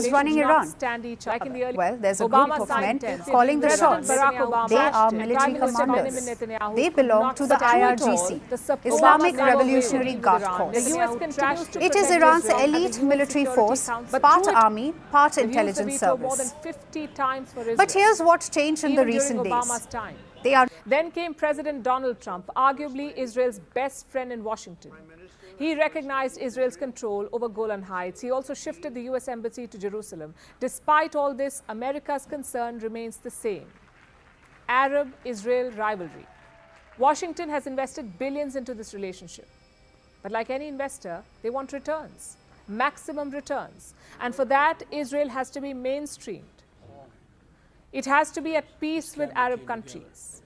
is running Iran? Well, there's a group of men calling the shots. They are military commanders. They belong to the IRGC, Islamic Revolutionary Guard Corps. It is Iran's elite military force, part army, part intelligence service. But here's what changed in the recent days. Then came President Donald Trump, arguably Israel's best friend in Washington. He recognized Israel's control over Golan Heights. He also shifted the U.S. embassy to Jerusalem. Despite all this, America's concern remains the same: Arab-Israel rivalry. Washington has invested billions into this relationship. But like any investor, they want returns, maximum returns. And for that, Israel has to be mainstreamed. It has to be at peace with Arab countries.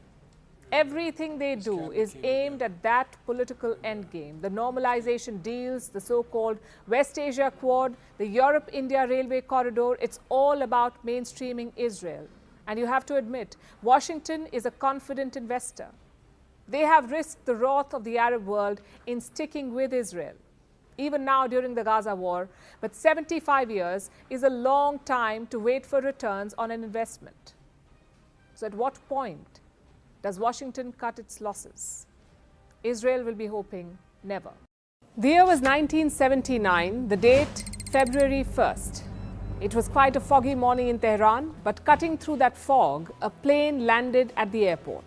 Everything they do is aimed at that political endgame. The normalization deals, the so-called West Asia Quad, the Europe-India railway corridor, it's all about mainstreaming Israel. And you have to admit, Washington is a confident investor. They have risked the wrath of the Arab world in sticking with Israel, even now during the Gaza war. But 75 years is a long time to wait for returns on an investment. So at what point does Washington cut its losses? Israel will be hoping never. The year was 1979, the date February 1st. It was quite a foggy morning in Tehran, but cutting through that fog, a plane landed at the airport.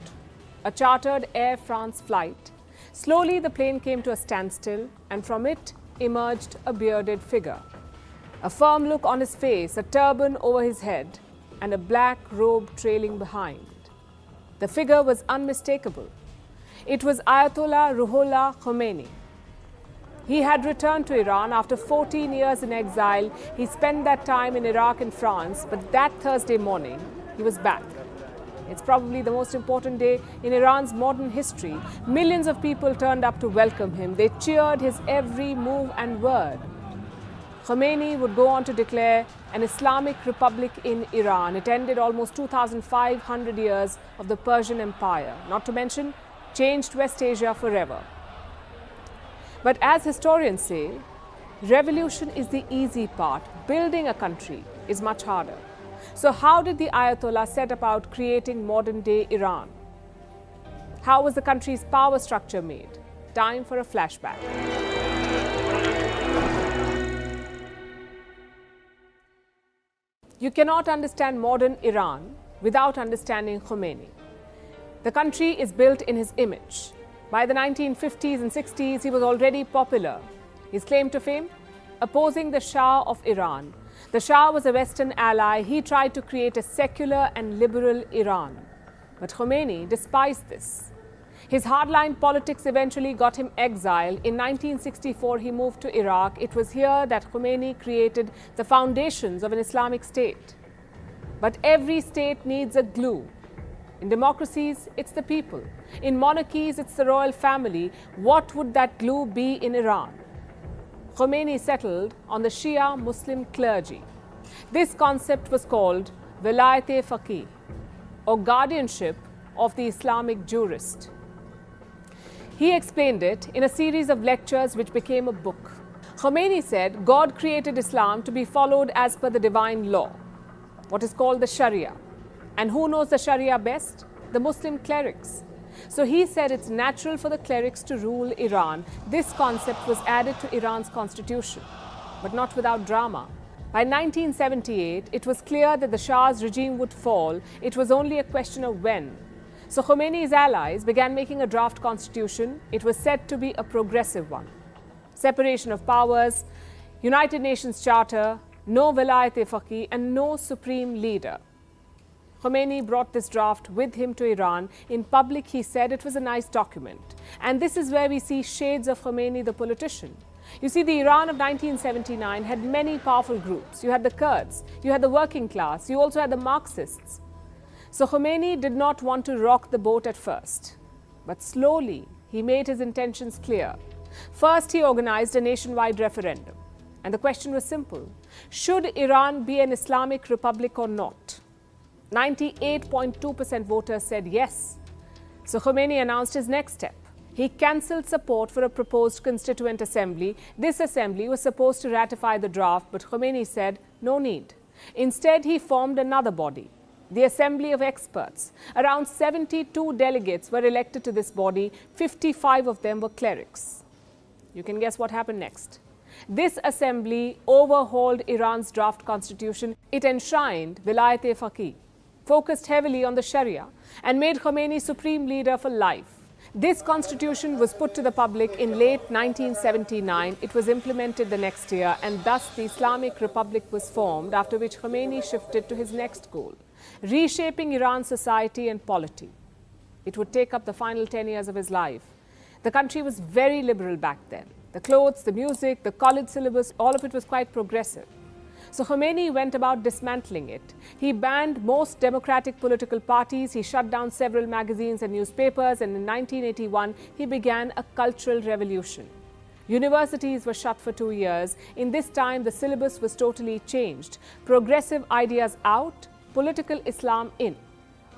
A chartered Air France flight. Slowly the plane came to a standstill, and from it emerged a bearded figure. A firm look on his face, a turban over his head, and a black robe trailing behind. The figure was unmistakable. It was Ayatollah Ruhollah Khomeini. He had returned to Iran after 14 years in exile. He spent that time in Iraq and France, but that Thursday morning, he was back. It's probably the most important day in Iran's modern history. Millions of people turned up to welcome him. They cheered his every move and word. Khomeini would go on to declare an Islamic Republic in Iran. It ended almost 2,500 years of the Persian Empire, not to mention changed West Asia forever. But as historians say, revolution is the easy part. Building a country is much harder. So how did the Ayatollah set about creating modern-day Iran? How was the country's power structure made? Time for a flashback. You cannot understand modern Iran without understanding Khomeini. The country is built in his image. By the 1950s and 60s, he was already popular. His claim to fame? Opposing the Shah of Iran. The Shah was a Western ally. He tried to create a secular and liberal Iran. But Khomeini despised this. His hardline politics eventually got him exiled. In 1964, he moved to Iraq. It was here that Khomeini created the foundations of an Islamic state. But every state needs a glue. In democracies, it's the people. In monarchies, it's the royal family. What would that glue be in Iran? Khomeini settled on the Shia Muslim clergy. This concept was called Velayat-e-Faqih, or guardianship of the Islamic jurist. He explained it in a series of lectures which became a book. Khomeini said God created Islam to be followed as per the divine law, what is called the Sharia. And who knows the Sharia best? The Muslim clerics. So he said it's natural for the clerics to rule Iran. This concept was added to Iran's constitution, but not without drama. By 1978, it was clear that the Shah's regime would fall. It was only a question of when. So Khomeini's allies began making a draft constitution. It was said to be a progressive one. Separation of powers, United Nations Charter, no Velayat-e-Faqih, and no supreme leader. Khomeini brought this draft with him to Iran. In public, he said it was a nice document. And this is where we see shades of Khomeini, the politician. You see, the Iran of 1979 had many powerful groups. You had the Kurds, you had the working class, you also had the Marxists. So Khomeini did not want to rock the boat at first. But slowly, he made his intentions clear. First, he organized a nationwide referendum. And the question was simple. Should Iran be an Islamic republic or not? 98.2% voters said yes. So Khomeini announced his next step. He cancelled support for a proposed constituent assembly. This assembly was supposed to ratify the draft, but Khomeini said, No need. Instead, he formed another body, the Assembly of Experts. Around 72 delegates were elected to this body. 55 of them were clerics. You can guess what happened next. This assembly overhauled Iran's draft constitution. It enshrined Vilayat-e-Faqih, focused heavily on the Sharia, and made Khomeini supreme leader for life. This constitution was put to the public in late 1979. It was implemented the next year, and thus the Islamic Republic was formed, after which Khomeini shifted to his next goal, reshaping Iran's society and polity. It would take up the final 10 years of his life. The country was very liberal back then. The clothes, the music, the college syllabus, all of it was quite progressive. So Khomeini went about dismantling it. He banned most democratic political parties, he shut down several magazines and newspapers, and in 1981, he began a cultural revolution. Universities were shut for 2 years. In this time, the syllabus was totally changed. Progressive ideas out, political Islam in.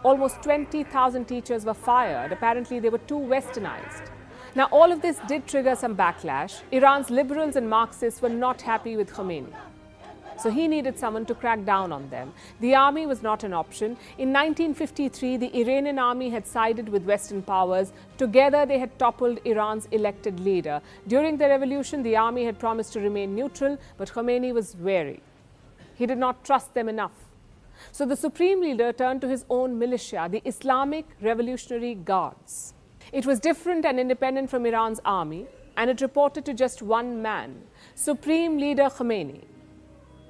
Almost 20,000 teachers were fired. Apparently, they were too westernized. Now, all of this did trigger some backlash. Iran's liberals and Marxists were not happy with Khomeini. So he needed someone to crack down on them. The army was not an option. In 1953, the Iranian army had sided with Western powers. Together, they had toppled Iran's elected leader. During the revolution, the army had promised to remain neutral, but Khomeini was wary. He did not trust them enough. So the supreme leader turned to his own militia, the Islamic Revolutionary Guards. It was different and independent from Iran's army, and it reported to just one man, Supreme Leader Khomeini.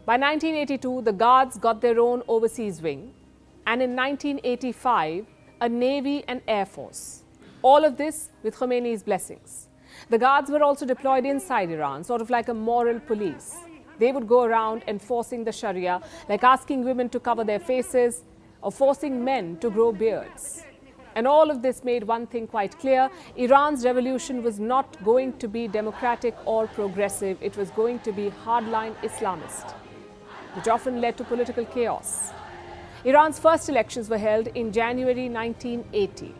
By 1982, the Guards got their own overseas wing, and in 1985, a Navy and Air Force. All of this with Khomeini's blessings. The Guards were also deployed inside Iran, sort of like a moral police. They would go around enforcing the Sharia, like asking women to cover their faces or forcing men to grow beards. And all of this made one thing quite clear: Iran's revolution was not going to be democratic or progressive. It was going to be hardline Islamist, which often led to political chaos. Iran's first elections were held in January 1980.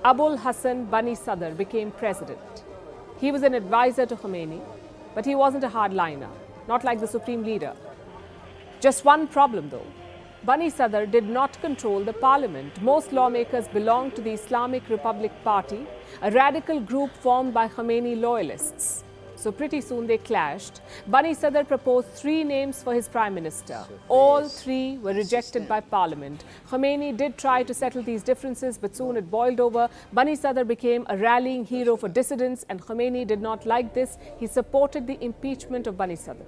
Abul Hassan Bani Sadr became president. He was an advisor to Khomeini, but he wasn't a hardliner, not like the supreme leader. Just one problem though. Bani Sadr did not control the parliament. Most lawmakers belonged to the Islamic Republic Party, a radical group formed by Khomeini loyalists. So pretty soon they clashed. Bani Sadr proposed 3 names for his prime minister. All 3 were rejected by parliament. Khomeini did try to settle these differences, but soon it boiled over. Bani Sadr became a rallying hero for dissidents, and Khomeini did not like this. He supported the impeachment of Bani Sadr.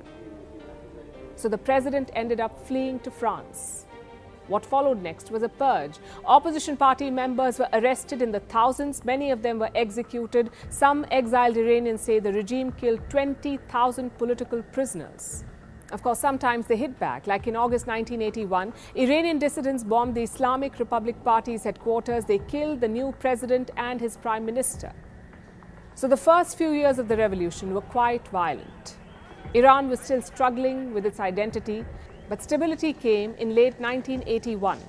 So the president ended up fleeing to France. What followed next was a purge. Opposition party members were arrested in the thousands. Many of them were executed. Some exiled Iranians say the regime killed 20,000 political prisoners. Of course, sometimes they hit back. Like in August 1981, Iranian dissidents bombed the Islamic Republic Party's headquarters. They killed the new president and his prime minister. So the first few years of the revolution were quite violent. Iran was still struggling with its identity. But stability came in late 1981.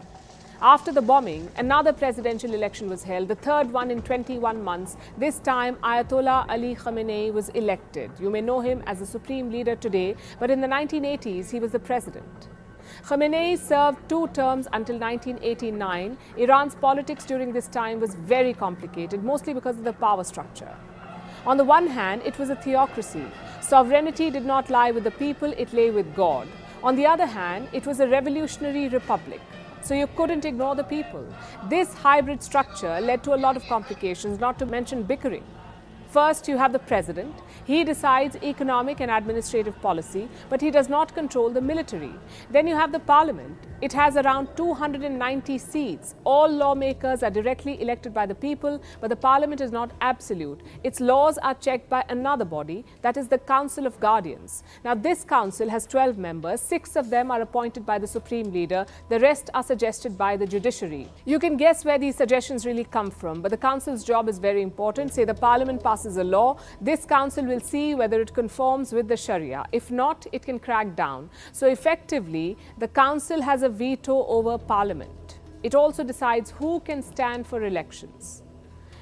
After the bombing, another presidential election was held, the third one in 21 months. This time, Ayatollah Ali Khamenei was elected. You may know him as the supreme leader today, but in the 1980s, he was the president. Khamenei served 2 terms until 1989. Iran's politics during this time was very complicated, mostly because of the power structure. On the one hand, it was a theocracy. Sovereignty did not lie with the people, it lay with God. On the other hand, it was a revolutionary republic, so you couldn't ignore the people. This hybrid structure led to a lot of complications, not to mention bickering. First, you have the president. He decides economic and administrative policy, but he does not control the military. Then you have the parliament. It has around 290 seats. All lawmakers are directly elected by the people, but the parliament is not absolute. Its laws are checked by another body, that is the Council of Guardians. Now, this council has 12 members. 6 of them are appointed by the supreme leader. The rest are suggested by the judiciary. You can guess where these suggestions really come from, but the council's job is very important. Say the parliament passes a law, this council will see whether it conforms with the Sharia. If not, it can crack down. So effectively, the council has a veto over parliament. It also decides who can stand for elections.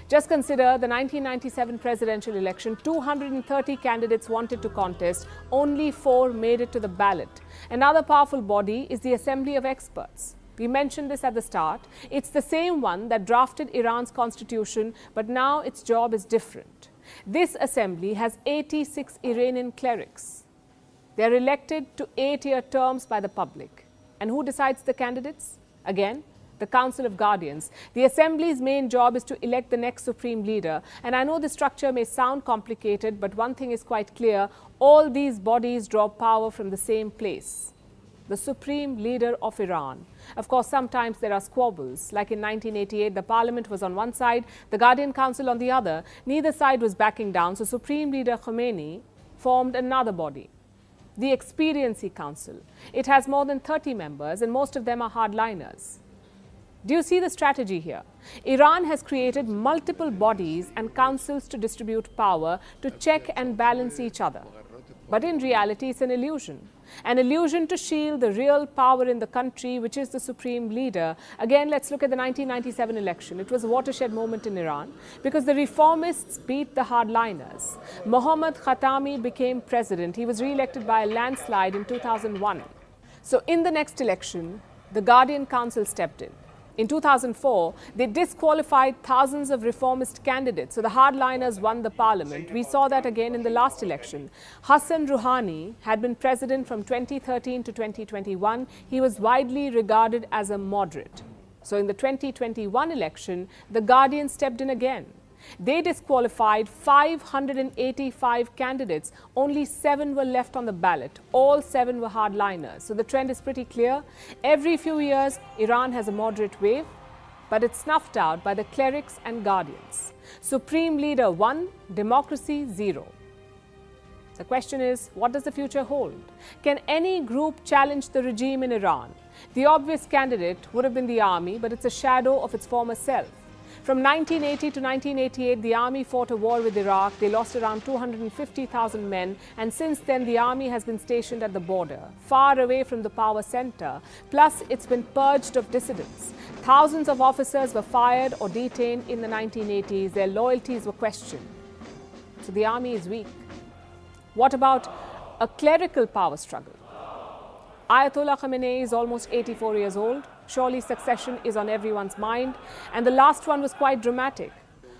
Just consider the 1997 presidential election. 230 candidates wanted to contest. Only 4 made it to the ballot. Another powerful body is the Assembly of Experts. We mentioned this at the start. It's the same one that drafted Iran's constitution, but now its job is different. This assembly has 86 Iranian clerics. They are elected to 8-year terms by the public. And who decides the candidates? Again, the Council of Guardians. The Assembly's main job is to elect the next supreme leader. And I know the structure may sound complicated, but one thing is quite clear. All these bodies draw power from the same place, the supreme leader of Iran. Of course, sometimes there are squabbles. Like in 1988, the parliament was on one side, the Guardian Council on the other. Neither side was backing down, so Supreme Leader Khomeini formed another body, the Expediency Council. It has more than 30 members, and most of them are hardliners. Do you see the strategy here? Iran has created multiple bodies and councils to distribute power, to check and balance each other. But in reality, it's an illusion to shield the real power in the country, which is the supreme leader. Again, let's look at the 1997 election. It was a watershed moment in Iran because the reformists beat the hardliners. Mohammad Khatami became president. He was re-elected by a landslide in 2001. So in the next election, the Guardian Council stepped in. In 2004, they disqualified thousands of reformist candidates, so the hardliners won the parliament. We saw that again in the last election. Hassan Rouhani had been president from 2013 to 2021. He was widely regarded as a moderate. So in the 2021 election, the Guardian stepped in again. They disqualified 585 candidates. Only 7 were left on the ballot. All 7 were hardliners. So the trend is pretty clear. Every few years, Iran has a moderate wave, but it's snuffed out by the clerics and guardians. Supreme leader 1, democracy 0. The question is, what does the future hold? Can any group challenge the regime in Iran? The obvious candidate would have been the army, but it's a shadow of its former self. From 1980 to 1988, the army fought a war with Iraq. They lost around 250,000 men. And since then, the army has been stationed at the border, far away from the power center. Plus, it's been purged of dissidents. Thousands of officers were fired or detained in the 1980s. Their loyalties were questioned. So the army is weak. What about a clerical power struggle? Ayatollah Khamenei is almost 84 years old. Surely succession is on everyone's mind. And the last one was quite dramatic.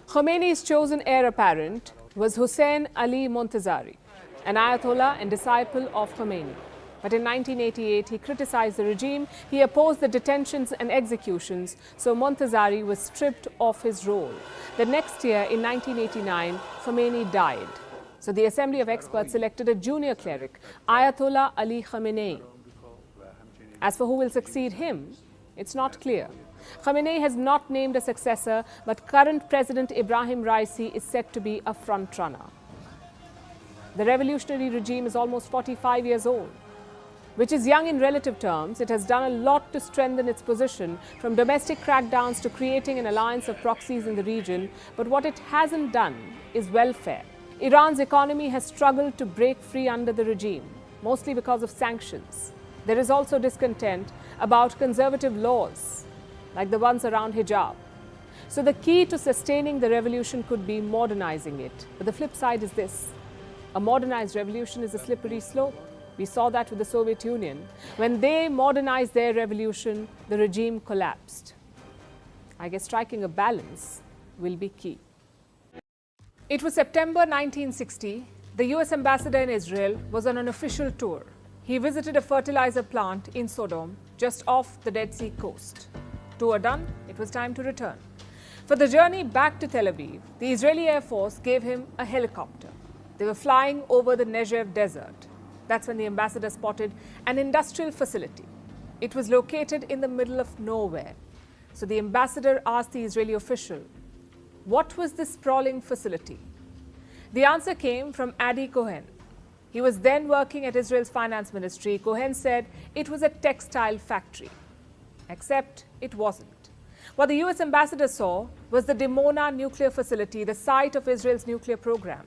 Khomeini's chosen heir apparent was Hussein Ali Montazeri, an Ayatollah and disciple of Khomeini. But in 1988, he criticized the regime. He opposed the detentions and executions. So Montazeri was stripped of his role. The next year, in 1989, Khomeini died. So the Assembly of Experts selected a junior cleric, Ayatollah Ali Khamenei. As for who will succeed him, it's not clear. Khamenei has not named a successor, but current President Ibrahim Raisi is said to be a frontrunner. The revolutionary regime is almost 45 years old, which is young in relative terms. It has done a lot to strengthen its position, from domestic crackdowns to creating an alliance of proxies in the region. But what it hasn't done is welfare. Iran's economy has struggled to break free under the regime, mostly because of sanctions. There is also discontent about conservative laws, like the ones around hijab. So the key to sustaining the revolution could be modernizing it. But the flip side is this: a modernized revolution is a slippery slope. We saw that with the Soviet Union. When they modernized their revolution, the regime collapsed. I guess striking a balance will be key. It was September 1960. The US ambassador in Israel was on an official tour. He visited a fertilizer plant in Sodom, just off the Dead Sea coast. Tour done, it was time to return. For the journey back to Tel Aviv, the Israeli Air Force gave him a helicopter. They were flying over the Negev desert. That's when the ambassador spotted an industrial facility. It was located in the middle of nowhere. So the ambassador asked the Israeli official, what was this sprawling facility? The answer came from Adi Cohen. He was then working at Israel's finance ministry. Cohen said it was a textile factory. Except it wasn't. What the US ambassador saw was the Dimona nuclear facility, the site of Israel's nuclear program.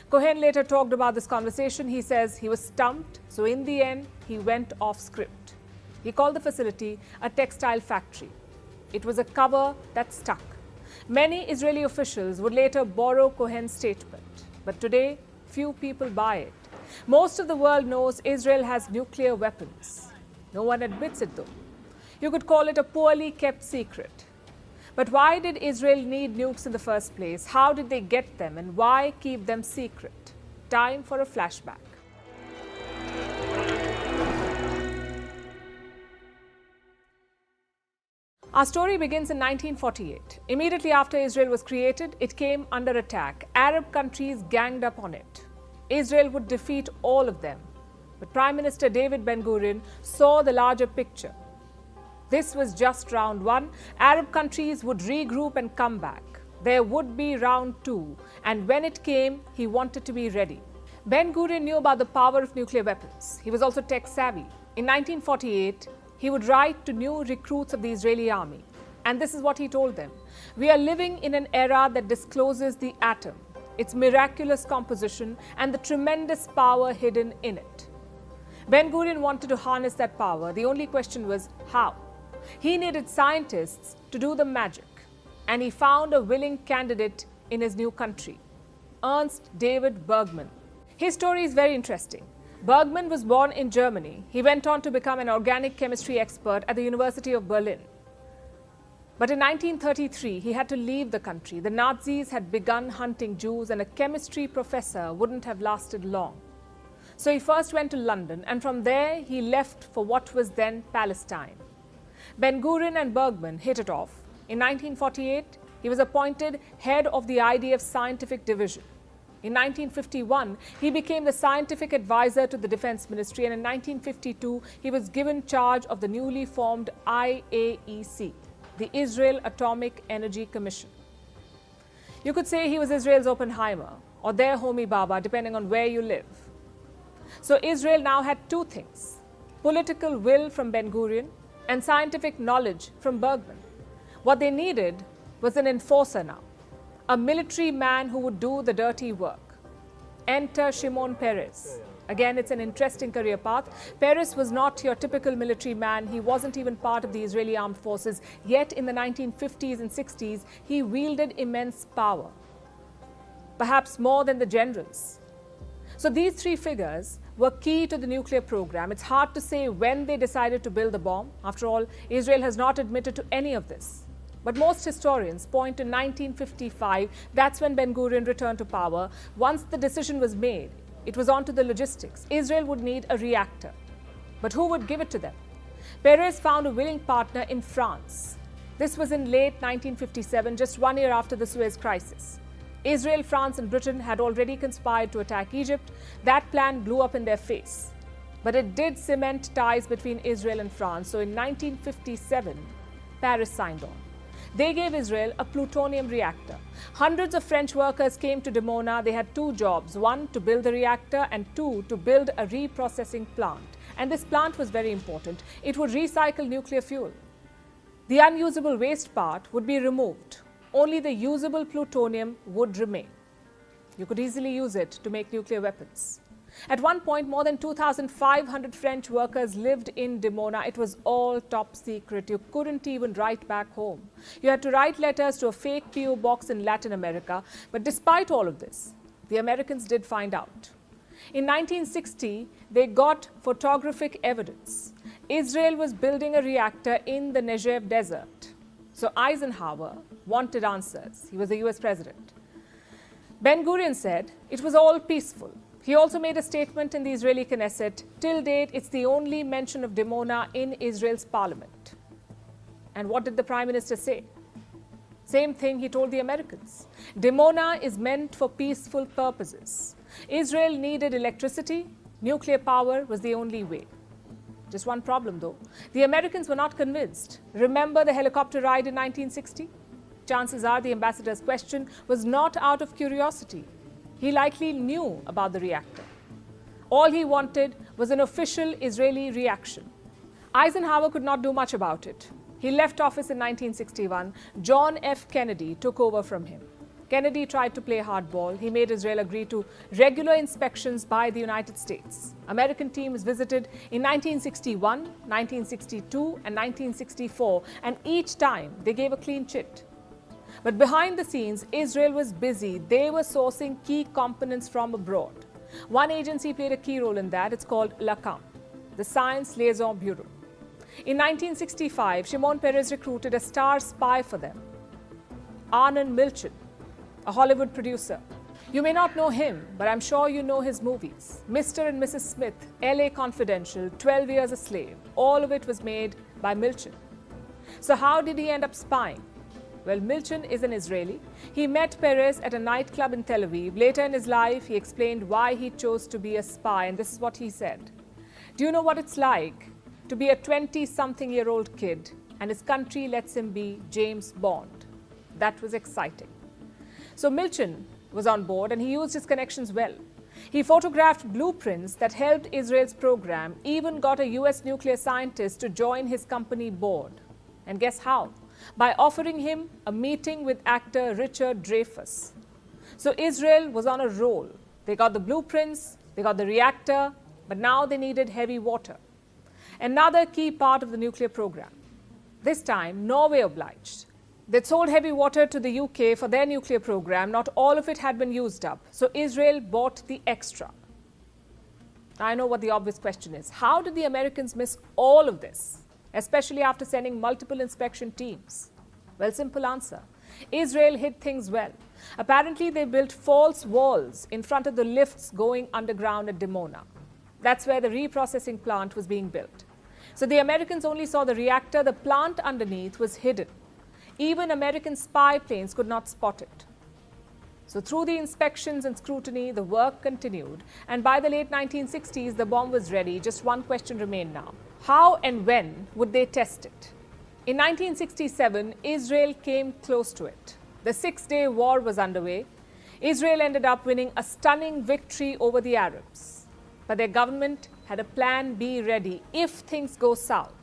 Cohen later talked about this conversation. He says he was stumped, so in the end, he went off script. He called the facility a textile factory. It was a cover that stuck. Many Israeli officials would later borrow Cohen's statement, but today, few people buy it. Most of the world knows Israel has nuclear weapons. No one admits it though. You could call it a poorly kept secret. But why did Israel need nukes in the first place? How did they get them, and why keep them secret? Time for a flashback. Our story begins in 1948. Immediately after Israel was created, it came under attack. Arab countries ganged up on it. Israel would defeat all of them. But Prime Minister David Ben-Gurion saw the larger picture. This was just round one. Arab countries would regroup and come back. There would be round two. And when it came, he wanted to be ready. Ben-Gurion knew about the power of nuclear weapons. He was also tech-savvy. In 1948, he would write to new recruits of the Israeli army. And this is what he told them. We are living in an era that discloses the atom, its miraculous composition, and the tremendous power hidden in it. Ben-Gurion wanted to harness that power. The only question was how. He needed scientists to do the magic, and he found a willing candidate in his new country, Ernst David Bergman. His story is very interesting. Bergman was born in Germany. He went on to become an organic chemistry expert at the University of Berlin. But in 1933, he had to leave the country. The Nazis had begun hunting Jews, and a chemistry professor wouldn't have lasted long. So he first went to London, and from there he left for what was then Palestine. Ben-Gurion and Bergman hit it off. In 1948, he was appointed head of the IDF Scientific Division. In 1951, he became the scientific advisor to the Defense Ministry, and in 1952, he was given charge of the newly formed IAEC, the Israel Atomic Energy Commission. You could say he was Israel's Oppenheimer or their Homi Bhabha, depending on where you live. So Israel now had two things: political will from Ben-Gurion and scientific knowledge from Bergman. What they needed was an enforcer now, a military man who would do the dirty work. Enter Shimon Peres. Again, it's an interesting career path. Peres was not your typical military man. He wasn't even part of the Israeli armed forces. Yet in the 1950s and 60s, he wielded immense power, perhaps more than the generals. So these three figures were key to the nuclear program. It's hard to say when they decided to build the bomb. After all, Israel has not admitted to any of this. But most historians point to 1955. That's when Ben-Gurion returned to power. Once the decision was made, it was on to the logistics. Israel would need a reactor. But who would give it to them? Peres found a willing partner in France. This was in late 1957, just 1 year after the Suez Crisis. Israel, France, and Britain had already conspired to attack Egypt. That plan blew up in their face. But it did cement ties between Israel and France. So in 1957, Paris signed on. They gave Israel a plutonium reactor. Hundreds of French workers came to Dimona. They had two jobs: one, to build the reactor, and two, to build a reprocessing plant. And this plant was very important. It would recycle nuclear fuel. The unusable waste part would be removed. Only the usable plutonium would remain. You could easily use it to make nuclear weapons. At one point, more than 2,500 French workers lived in Dimona. It was all top secret. You couldn't even write back home. You had to write letters to a fake PO box in Latin America. But despite all of this, the Americans did find out. In 1960, they got photographic evidence. Israel was building a reactor in the Negev desert. So Eisenhower wanted answers. He was the US president. Ben-Gurion said it was all peaceful. He also made a statement in the Israeli Knesset. Till date, it's the only mention of Dimona in Israel's parliament. And what did the Prime Minister say? Same thing he told the Americans. Dimona is meant for peaceful purposes. Israel needed electricity. Nuclear power was the only way. Just one problem, though. The Americans were not convinced. Remember the helicopter ride in 1960? Chances are the ambassador's question was not out of curiosity. He likely knew about the reactor. All he wanted was an official Israeli reaction. Eisenhower could not do much about it. He left office in 1961. John F. Kennedy took over from him. Kennedy tried to play hardball. He made Israel agree to regular inspections by the United States. American teams visited in 1961, 1962, and 1964, and each time they gave a clean chit. But behind the scenes, Israel was busy. They were sourcing key components from abroad. One agency played a key role in that. It's called LACAM, the Science Liaison Bureau. In 1965, Shimon Peres recruited a star spy for them, Arnon Milchan, a Hollywood producer. You may not know him, but I'm sure you know his movies. Mr. and Mrs. Smith, LA Confidential, 12 Years a Slave. All of it was made by Milchan. So how did he end up spying? Well, Milchan is an Israeli. He met Peres at a nightclub in Tel Aviv. Later in his life, he explained why he chose to be a spy, and this is what he said. Do you know what it's like to be a 20-something-year-old kid and his country lets him be James Bond? That was exciting. So Milchan was on board and he used his connections well. He photographed blueprints that helped Israel's program, even got a US nuclear scientist to join his company board. And guess how? By offering him a meeting with actor Richard Dreyfuss. So Israel was on a roll. They got the blueprints, they got the reactor, but now they needed heavy water. Another key part of the nuclear program. This time, Norway obliged. They'd sold heavy water to the UK for their nuclear program. Not all of it had been used up. So Israel bought the extra. I know what the obvious question is. How did the Americans miss all of this, especially after sending multiple inspection teams? Well, simple answer. Israel hid things well. Apparently, they built false walls in front of the lifts going underground at Dimona. That's where the reprocessing plant was being built. So the Americans only saw the reactor. The plant underneath was hidden. Even American spy planes could not spot it. So through the inspections and scrutiny, the work continued. And by the late 1960s, the bomb was ready. Just one question remained now. How and when would they test it? In 1967, Israel came close to it. The Six-Day War was underway. Israel ended up winning a stunning victory over the Arabs. But their government had a plan B ready if things go south.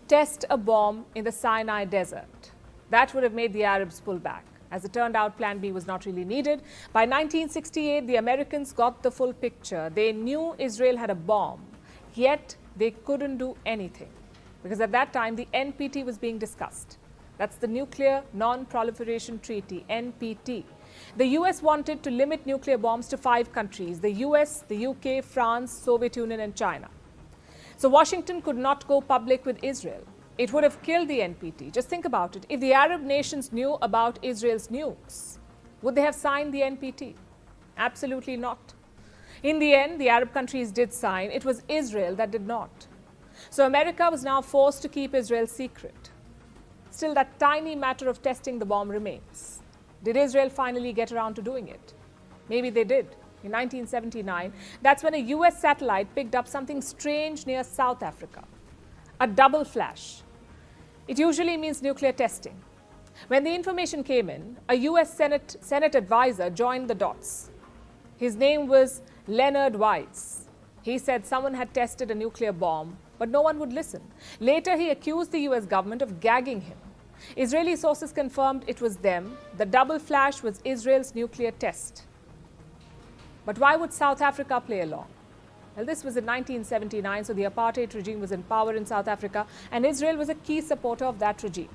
Test a bomb in the Sinai Desert. That would have made the Arabs pull back. As it turned out, Plan B was not really needed. By 1968, the Americans got the full picture. They knew Israel had a bomb, yet they couldn't do anything. Because at that time, the NPT was being discussed. That's the Nuclear Non-Proliferation Treaty, NPT. The US wanted to limit nuclear bombs to 5 countries: the US, the UK, France, Soviet Union, and China. So Washington could not go public with Israel. It would have killed the NPT. Just think about it. If the Arab nations knew about Israel's nukes, would they have signed the NPT? Absolutely not. In the end, the Arab countries did sign. It was Israel that did not. So America was now forced to keep Israel secret. Still, that tiny matter of testing the bomb remains. Did Israel finally get around to doing it? Maybe they did. In 1979, that's when a US satellite picked up something strange near South Africa. A double flash. It usually means nuclear testing. When the information came in, a US Senate advisor joined the dots. His name was Leonard Weiss. He said someone had tested a nuclear bomb, but no one would listen. Later, he accused the US government of gagging him. Israeli sources confirmed it was them. The double flash was Israel's nuclear test. But why would South Africa play along? Well, this was in 1979, so the apartheid regime was in power in South Africa, and Israel was a key supporter of that regime.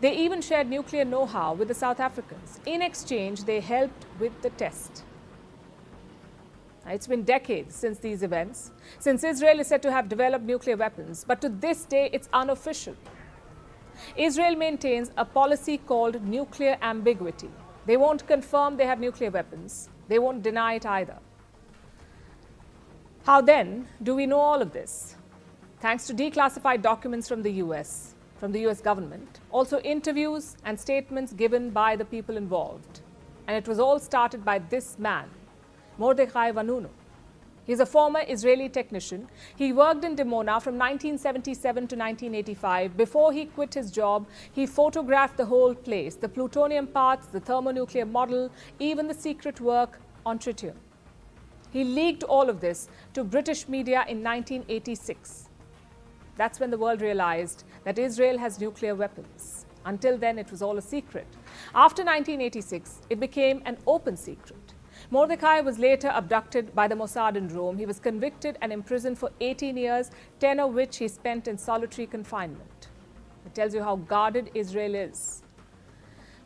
They even shared nuclear know-how with the South Africans. In exchange, they helped with the test. It's been decades since these events, since Israel is said to have developed nuclear weapons, but to this day, it's unofficial. Israel maintains a policy called nuclear ambiguity. They won't confirm they have nuclear weapons. They won't deny it either. How then do we know all of this? Thanks to declassified documents from the US government, also interviews and statements given by the people involved. And it was all started by this man, Mordechai Vanunu. He's a former Israeli technician. He worked in Dimona from 1977 to 1985. Before he quit his job, he photographed the whole place, the plutonium parts, the thermonuclear model, even the secret work on tritium. He leaked all of this to British media in 1986. That's when the world realized that Israel has nuclear weapons. Until then, it was all a secret. After 1986, it became an open secret. Mordechai was later abducted by the Mossad in Rome. He was convicted and imprisoned for 18 years, 10 of which he spent in solitary confinement. It tells you how guarded Israel is.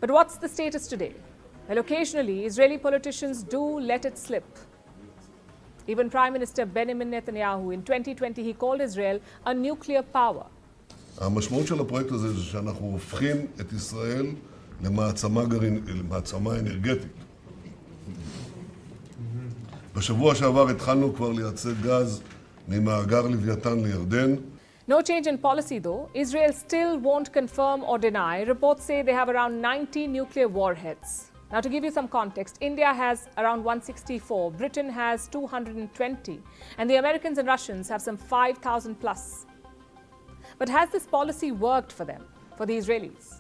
But what's the status today? Well, occasionally, Israeli politicians do let it slip. Even Prime Minister Benjamin Netanyahu, in 2020, he called Israel a nuclear power. המשמעות של הפרויקט הזה זה שאנחנו הופכים את ישראל למעצמה אנרגטית. בשבוע שעבר התחלנו כבר לייצא גז ממאגר לוויתן לירדן. No change in policy though. Israel still won't confirm or deny. Reports say they have around 90 nuclear warheads. Now, to give you some context, India has around 164, Britain has 220, and the Americans and Russians have some 5,000 plus. But has this policy worked for them, for the Israelis?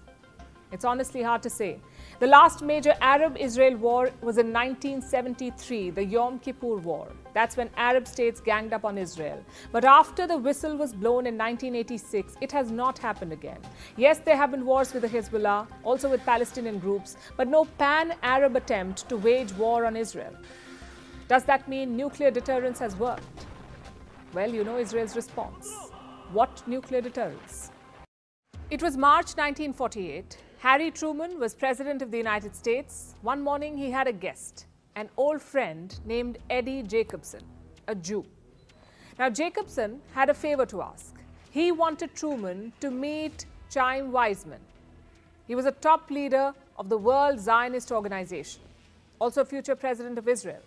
It's honestly hard to say. The last major Arab-Israel war was in 1973, the Yom Kippur War. That's when Arab states ganged up on Israel. But after the whistle was blown in 1986, it has not happened again. Yes, there have been wars with the Hezbollah, also with Palestinian groups, but no pan-Arab attempt to wage war on Israel. Does that mean nuclear deterrence has worked? Well, you know Israel's response. What nuclear deterrence? It was March 1948. Harry Truman was President of the United States. One morning he had a guest, an old friend named Eddie Jacobson, a Jew. Now Jacobson had a favor to ask. He wanted Truman to meet Chaim Weizmann. He was a top leader of the World Zionist Organization, also a future president of Israel.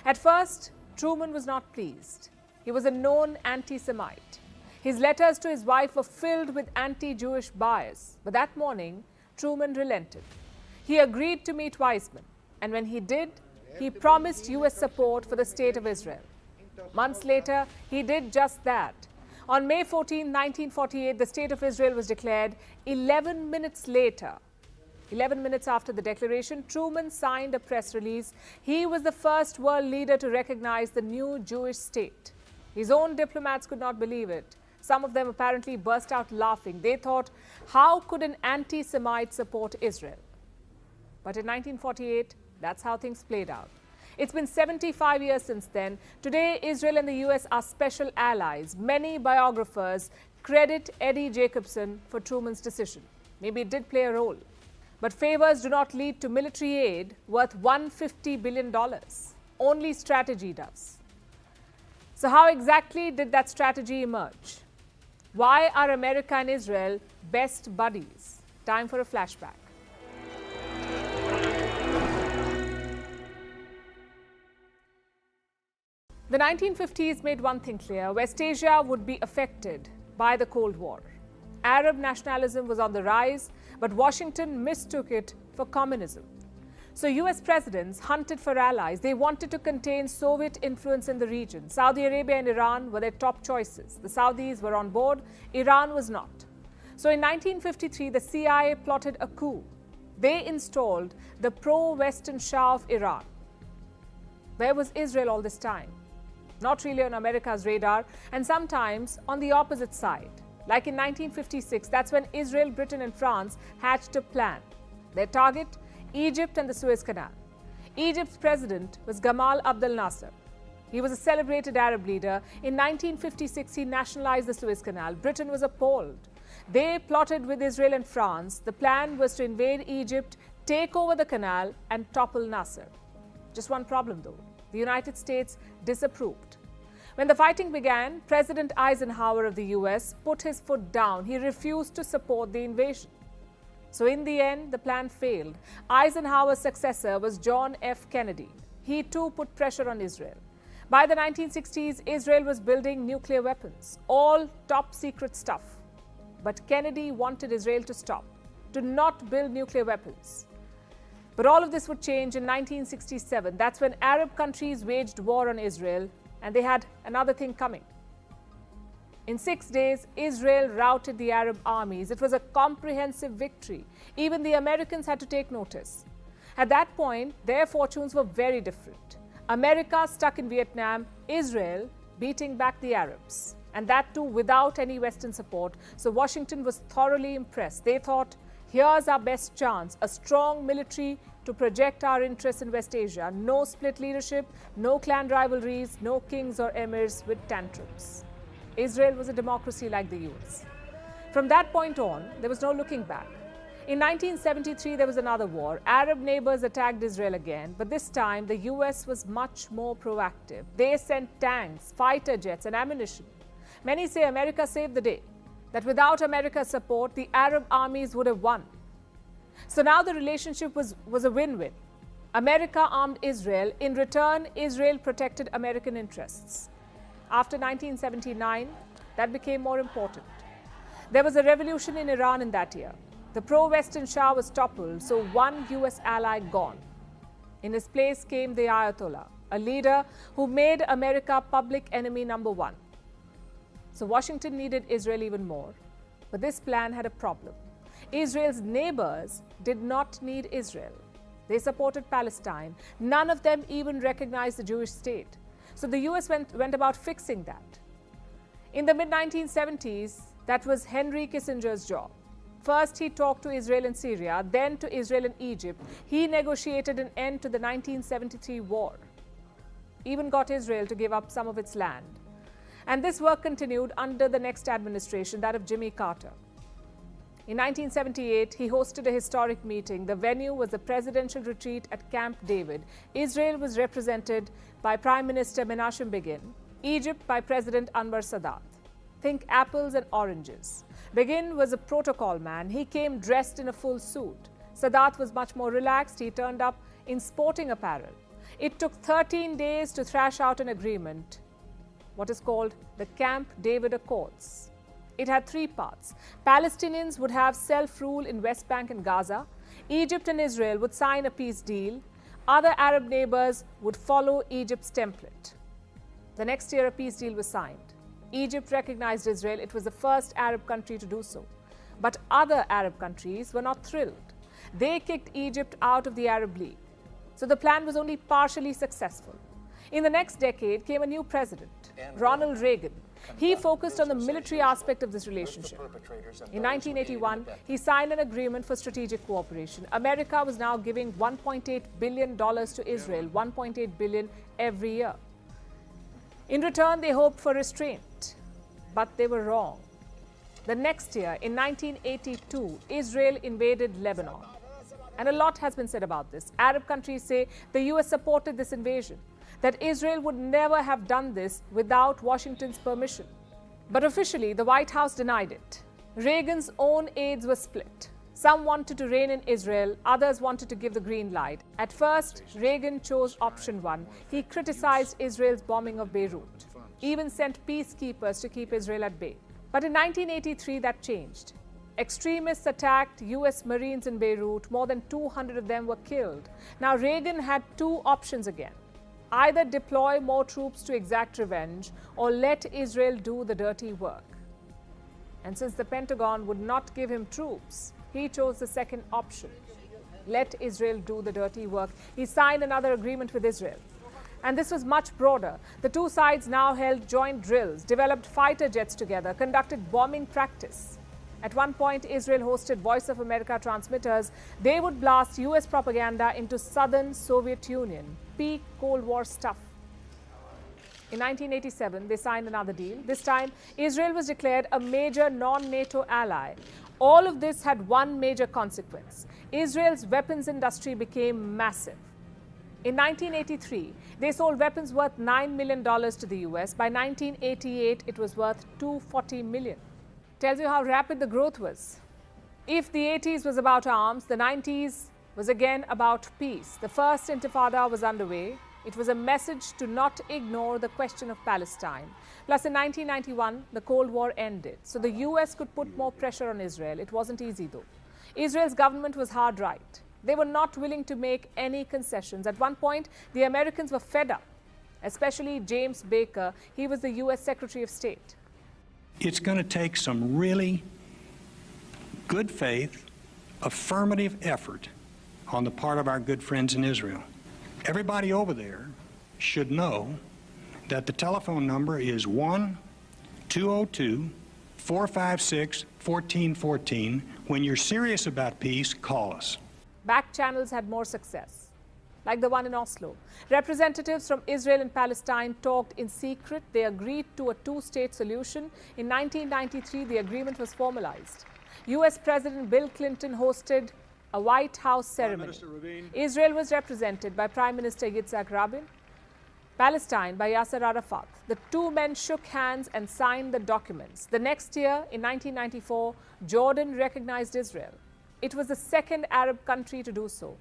At first, Truman was not pleased. He was a known anti-Semite. His letters to his wife were filled with anti-Jewish bias. But that morning, Truman relented. He agreed to meet Weizmann. And when he did, he promised U.S. support for the state of Israel. Months later, he did just that. On May 14, 1948, the state of Israel was declared. 11 minutes later, 11 minutes after the declaration, Truman signed a press release. He was the first world leader to recognize the new Jewish state. His own diplomats could not believe it. Some of them apparently burst out laughing. They thought, how could an anti-Semite support Israel? But in 1948, that's how things played out. It's been 75 years since then. Today, Israel and the US are special allies. Many biographers credit Eddie Jacobson for Truman's decision. Maybe it did play a role. But favors do not lead to military aid worth $150 billion. Only strategy does. So how exactly did that strategy emerge? Why are America and Israel best buddies? Time for a flashback. The 1950s made one thing clear: West Asia would be affected by the Cold War. Arab nationalism was on the rise, but Washington mistook it for communism. So US presidents hunted for allies. They wanted to contain Soviet influence in the region. Saudi Arabia and Iran were their top choices. The Saudis were on board. Iran was not. So in 1953, the CIA plotted a coup. They installed the pro-Western Shah of Iran. Where was Israel all this time? Not really on America's radar, and sometimes on the opposite side. Like in 1956, that's when Israel, Britain and France hatched a plan. Their target: Egypt and the Suez Canal. Egypt's president was Gamal Abdel Nasser. He was a celebrated Arab leader. In 1956, he nationalized the Suez Canal. Britain was appalled. They plotted with Israel and France. The plan was to invade Egypt, take over the canal, and topple Nasser. Just one problem, though. The United States disapproved. When the fighting began, President Eisenhower of the US put his foot down. He refused to support the invasion. So in the end, the plan failed. Eisenhower's successor was John F. Kennedy. He too put pressure on Israel. By the 1960s, Israel was building nuclear weapons, all top secret stuff. But Kennedy wanted Israel to stop, to not build nuclear weapons. But all of this would change in 1967. That's when Arab countries waged war on Israel, and they had another thing coming. In 6 days, Israel routed the Arab armies. It was a comprehensive victory. Even the Americans had to take notice. At that point, their fortunes were very different. America stuck in Vietnam, Israel beating back the Arabs. And that too without any Western support. So Washington was thoroughly impressed. They thought, here's our best chance, a strong military to project our interests in West Asia. No split leadership, no clan rivalries, no kings or emirs with tantrums. Israel was a democracy like the US. From that point on, there was no looking back. In 1973, there was another war. Arab neighbors attacked Israel again, but this time the US was much more proactive. They sent tanks, fighter jets, and ammunition. Many say America saved the day, that without America's support, the Arab armies would have won. So now the relationship was a win-win. America armed Israel. In return, Israel protected American interests. After 1979, that became more important. There was a revolution in Iran in that year. The pro-Western Shah was toppled, so one US ally gone. In his place came the Ayatollah, a leader who made America public enemy number one. So Washington needed Israel even more. But this plan had a problem. Israel's neighbors did not need Israel. They supported Palestine. None of them even recognized the Jewish state. So the US went about fixing that. In the mid-1970s, that was Henry Kissinger's job. First, he talked to Israel and Syria, then to Israel and Egypt. He negotiated an end to the 1973 war. Even got Israel to give up some of its land. And this work continued under the next administration, that of Jimmy Carter. In 1978, he hosted a historic meeting. The venue was the presidential retreat at Camp David. Israel was represented by Prime Minister Menachem Begin, Egypt by President Anwar Sadat. Think apples and oranges. Begin was a protocol man. He came dressed in a full suit. Sadat was much more relaxed. He turned up in sporting apparel. It took 13 days to thrash out an agreement, what is called the Camp David Accords. It had three parts. Palestinians would have self-rule in West Bank and Gaza. Egypt and Israel would sign a peace deal. Other Arab neighbors would follow Egypt's template. The next year, a peace deal was signed. Egypt recognized Israel. It was the first Arab country to do so. But other Arab countries were not thrilled. They kicked Egypt out of the Arab League. So the plan was only partially successful. In the next decade came a new president, Ronald Reagan. He focused on the military aspect of this relationship. In 1981, he signed an agreement for strategic cooperation. America was now giving $1.8 billion to Israel, $1.8 billion every year. In return, they hoped for restraint, but they were wrong. The next year, in 1982, Israel invaded Lebanon. And a lot has been said about this. Arab countries say the US supported this invasion, that Israel would never have done this without Washington's permission. But officially, the White House denied it. Reagan's own aides were split. Some wanted to reign in Israel, others wanted to give the green light. At first, Reagan chose option one. He criticized Israel's bombing of Beirut, even sent peacekeepers to keep Israel at bay. But in 1983, that changed. Extremists attacked US Marines in Beirut. More than 200 of them were killed. Now, Reagan had two options again. Either deploy more troops to exact revenge or let Israel do the dirty work. And since the Pentagon would not give him troops, he chose the second option. Let Israel do the dirty work. He signed another agreement with Israel. And this was much broader. The two sides now held joint drills, developed fighter jets together, conducted bombing practice. At one point, Israel hosted Voice of America transmitters. They would blast US propaganda into southern Soviet Union. Peak Cold War stuff. In 1987, they signed another deal. This time, Israel was declared a major non-NATO ally. All of this had one major consequence. Israel's weapons industry became massive. In 1983, they sold weapons worth $9 million to the US. By 1988, it was worth $240 million. Tells you how rapid the growth was. If the 80s was about arms, the 90s was again about peace. The first intifada was underway. It was a message to not ignore the question of Palestine. Plus, in 1991, the Cold War ended. So the US could put more pressure on Israel. It wasn't easy, though. Israel's government was hard right. They were not willing to make any concessions. At one point, the Americans were fed up, especially James Baker. He was the US Secretary of State. It's going to take some really good faith, affirmative effort on the part of our good friends in Israel. Everybody over there should know that the telephone number is 1-202-456-1414. When you're serious about peace, call us. Back channels had more success, like the one in Oslo. Representatives from Israel and Palestine talked in secret. They agreed to a two-state solution. In 1993, the agreement was formalized. US President Bill Clinton hosted a White House ceremony. Israel was represented by Prime Minister Yitzhak Rabin, Palestine by Yasser Arafat. The two men shook hands and signed the documents. The next year, in 1994, Jordan recognized Israel. It was the second Arab country to do so.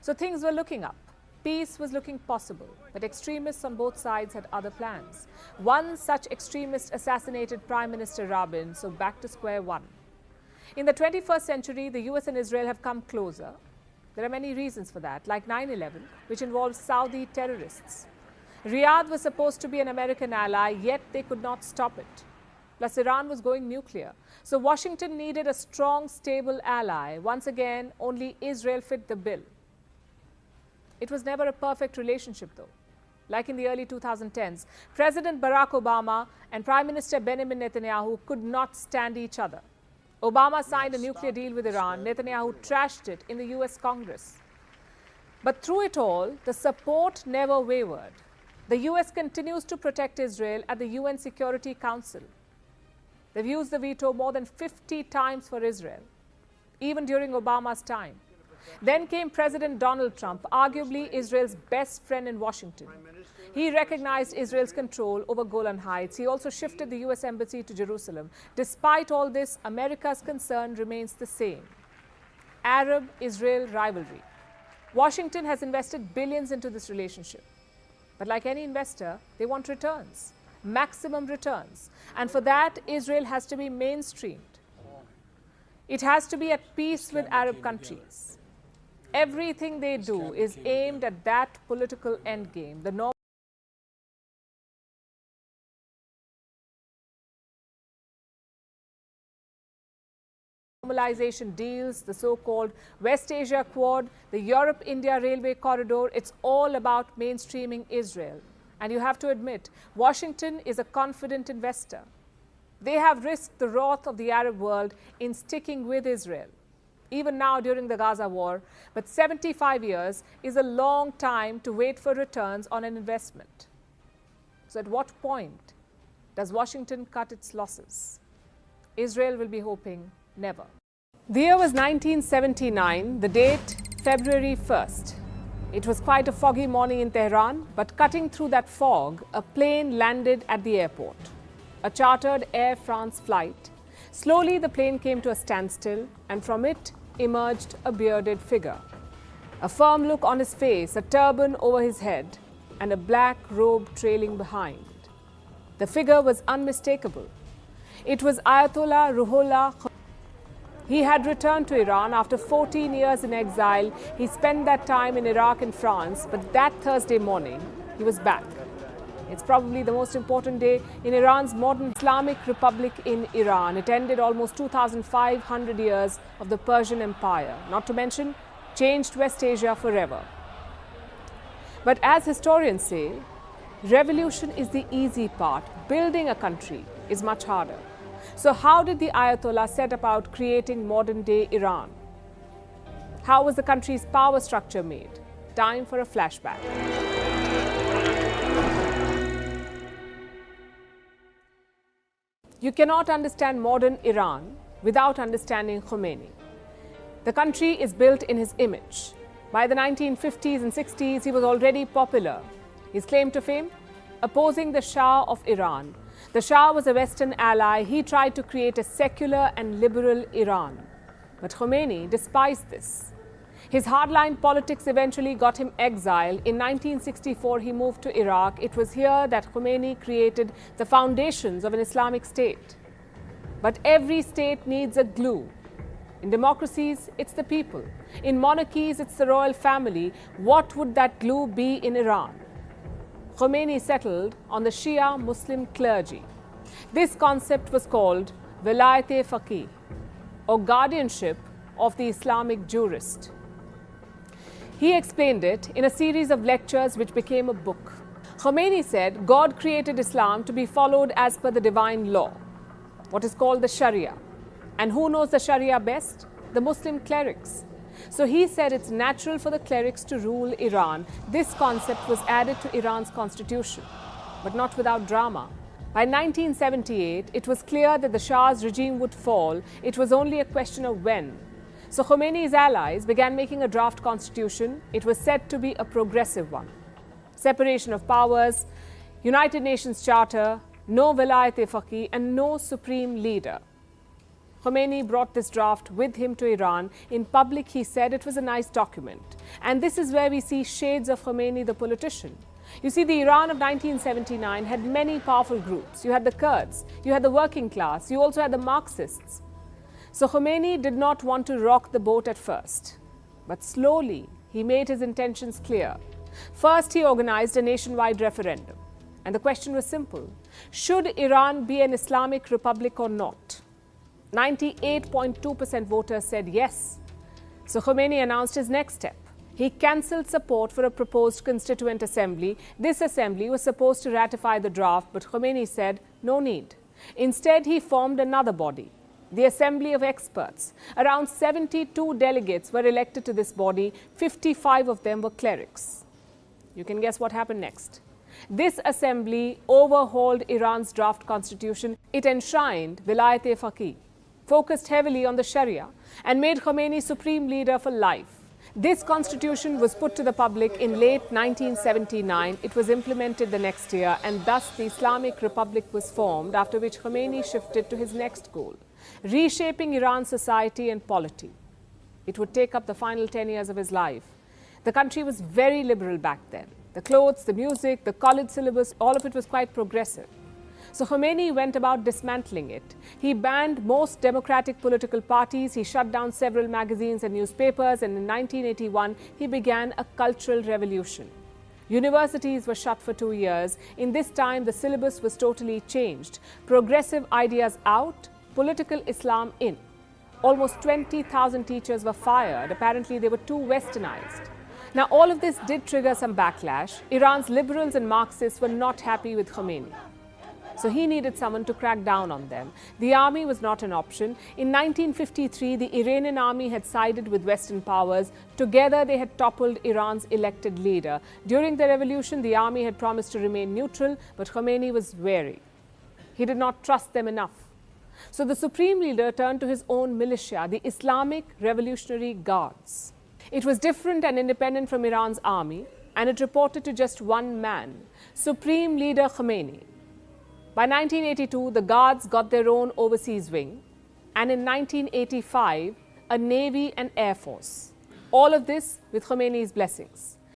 So things were looking up. Peace was looking possible, but extremists on both sides had other plans. One such extremist assassinated Prime Minister Rabin, so back to square one. In the 21st century, the US and Israel have come closer. There are many reasons for that, like 9/11, which involved Saudi terrorists. Riyadh was supposed to be an American ally, yet they could not stop it. Plus, Iran was going nuclear. So Washington needed a strong, stable ally. Once again, only Israel fit the bill. It was never a perfect relationship, though. Like in the early 2010s, President Barack Obama and Prime Minister Benjamin Netanyahu could not stand each other. Obama signed a nuclear deal with Iran. Netanyahu trashed it in the US Congress. But through it all, the support never wavered. The US continues to protect Israel at the UN Security Council. They've used the veto more than 50 times for Israel, even during Obama's time. Then came President Donald Trump, arguably Israel's best friend in Washington. He recognized Israel's control over Golan Heights. He also shifted the US embassy to Jerusalem. Despite all this, America's concern remains the same: Arab-Israel rivalry. Washington has invested billions into this relationship. But like any investor, they want returns, maximum returns. And for that, Israel has to be mainstreamed. It has to be at peace with Arab countries. Everything they do is aimed at that political endgame, the normalization deals, the so-called West Asia Quad, the Europe-India Railway Corridor. It's all about mainstreaming Israel. And you have to admit, Washington is a confident investor. They have risked the wrath of the Arab world in sticking with Israel, even now during the Gaza war. But 75 years is a long time to wait for returns on an investment. So at what point does Washington cut its losses? Israel will be hoping never. The year was 1979, the date February 1st. It was quite a foggy morning in Tehran, but cutting through that fog, a plane landed at the airport. A chartered Air France flight. Slowly, the plane came to a standstill, and from it emerged a bearded figure. A firm look on his face, a turban over his head, and a black robe trailing behind. The figure was unmistakable. It was Ayatollah Ruhollah Khomeini. He had returned to Iran after 14 years in exile. He spent that time in Iraq and France, but that Thursday morning, he was back. It's probably the most important day in Iran's modern Islamic Republic in Iran. It ended almost 2,500 years of the Persian Empire, not to mention changed West Asia forever. But as historians say, revolution is the easy part. Building a country is much harder. So how did the Ayatollah set about creating modern-day Iran? How was the country's power structure made? Time for a flashback. You cannot understand modern Iran without understanding Khomeini. The country is built in his image. By the 1950s and 60s, he was already popular. His claim to fame? Opposing the Shah of Iran. The Shah was a Western ally. He tried to create a secular and liberal Iran. But Khomeini despised this. His hardline politics eventually got him exiled. In 1964, he moved to Iraq. It was here that Khomeini created the foundations of an Islamic state. But every state needs a glue. In democracies, it's the people. In monarchies, it's the royal family. What would that glue be in Iran? Khomeini settled on the Shia Muslim clergy. This concept was called Velayat-e-Faqih, or guardianship of the Islamic jurist. He explained it in a series of lectures which became a book. Khomeini said God created Islam to be followed as per the divine law, what is called the Sharia. And who knows the Sharia best? The Muslim clerics. So he said it's natural for the clerics to rule Iran. This concept was added to Iran's constitution, but not without drama. By 1978, it was clear that the Shah's regime would fall. It was only a question of when. So Khomeini's allies began making a draft constitution. It was said to be a progressive one. Separation of powers, United Nations Charter, no Velayat-e-Faqih, and no supreme leader. Khomeini brought this draft with him to Iran. In public, he said it was a nice document. And this is where we see shades of Khomeini, the politician. You see, the Iran of 1979 had many powerful groups. You had the Kurds, you had the working class, you also had the Marxists. So Khomeini did not want to rock the boat at first. But slowly, he made his intentions clear. First, he organized a nationwide referendum. And the question was simple. Should Iran be an Islamic republic or not? 98.2% voters said yes. So Khomeini announced his next step. He cancelled support for a proposed constituent assembly. This assembly was supposed to ratify the draft, but Khomeini said no need. Instead, he formed another body, the Assembly of Experts. Around 72 delegates were elected to this body. 55 of them were clerics. You can guess what happened next. This assembly overhauled Iran's draft constitution. It enshrined Velayat-e-Faqih, focused heavily on the Sharia, and made Khomeini supreme leader for life. This constitution was put to the public in late 1979. It was implemented the next year, and thus the Islamic Republic was formed, after which Khomeini shifted to his next goal, reshaping Iran's society and polity. It would take up the final 10 years of his life. The country was very liberal back then. The clothes, the music, the college syllabus, all of it was quite progressive. So Khomeini went about dismantling it. He banned most democratic political parties, he shut down several magazines and newspapers, and in 1981, he began a cultural revolution. Universities were shut for 2 years. In this time, the syllabus was totally changed. Progressive ideas out, political Islam in. Almost 20,000 teachers were fired. Apparently, they were too westernized. Now, all of this did trigger some backlash. Iran's liberals and Marxists were not happy with Khomeini. So he needed someone to crack down on them. The army was not an option. In 1953, the Iranian army had sided with Western powers. Together, they had toppled Iran's elected leader. During the revolution, the army had promised to remain neutral, but Khomeini was wary. He did not trust them enough. So the supreme leader turned to his own militia, the Islamic Revolutionary Guards. It was different and independent from Iran's army, and it reported to just one man, Supreme Leader Khomeini. By 1982, the Guards got their own overseas wing, and in 1985, a Navy and Air Force. All of this with Khomeini's blessings.